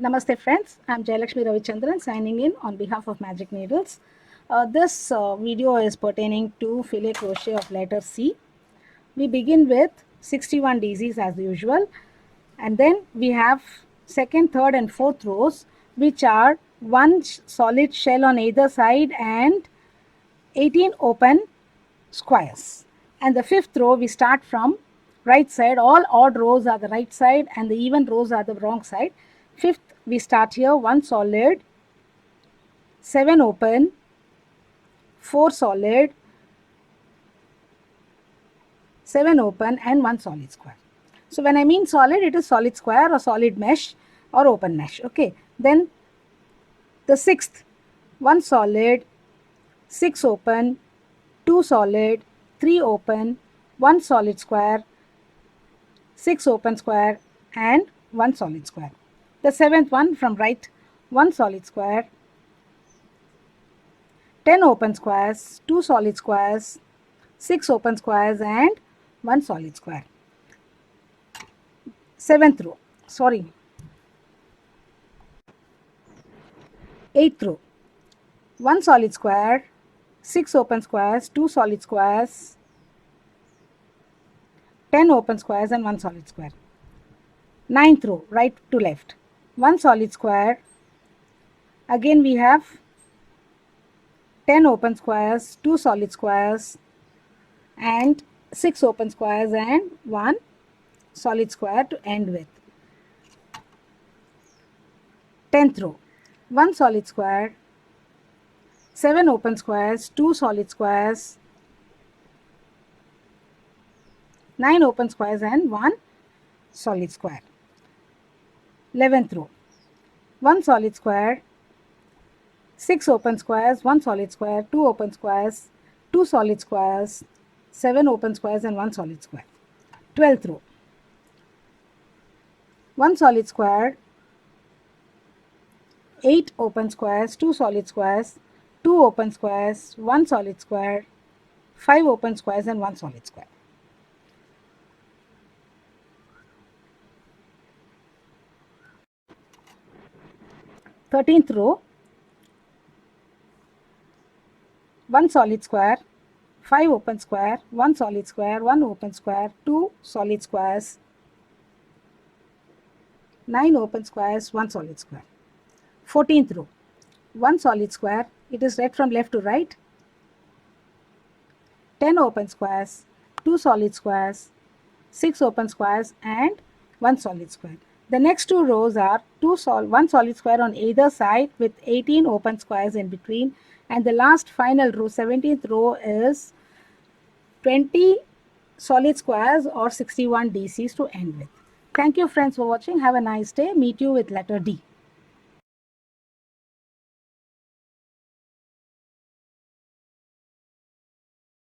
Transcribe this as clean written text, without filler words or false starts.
Namaste friends, I am Jayalakshmi Ravichandran signing in on behalf of Magic Needles. This video is pertaining to filet crochet of letter C. We begin with 61 daisies as usual, and then we have second, third and fourth rows, which are one solid shell on either side and 18 open squares. And the fifth row we start from right side. All odd rows are the right side and the even rows are the wrong side. Fifth, we start here, one solid, 7 open, 4 solid, 7 open and 1 solid square. So when I mean solid, it is solid square or solid mesh or open mesh. Okay. Then the sixth, 1 solid, 6 open, 2 solid, 3 open, 1 solid square, 6 open square and 1 solid square. The seventh one from right, 1 solid square, 10 open squares, 2 solid squares, 6 open squares and 1 solid square. Eighth row, 1 solid square, 6 open squares, 2 solid squares, 10 open squares and 1 solid square. Ninth row, right to left, 1 solid square, again we have 10 open squares, 2 solid squares and 6 open squares and 1 solid square to end with. 10th row, 1 solid square, 7 open squares, 2 solid squares, 9 open squares and 1 solid square. 11th row, 1 solid square, 6 open squares, 1 solid square, 2 open squares, 2 solid squares, 7 open squares and 1 solid square. 12th row, 1 solid square, 8 open squares, 2 solid squares, 2 open squares, 1 solid square, 5 open squares and 1 solid square. 13th row, 1 solid square, 5 open square, 1 solid square, 1 open square, 2 solid squares, 9 open squares, 1 solid square. 14th row, 1 solid square, it is read from left to right, 10 open squares, 2 solid squares, 6 open squares and 1 solid square. The next two rows are 1 solid square on either side with 18 open squares in between, and the last final row, 17th row, is 20 solid squares or 61 DCs to end with. Thank you friends for watching. Have a nice day. Meet you with letter D.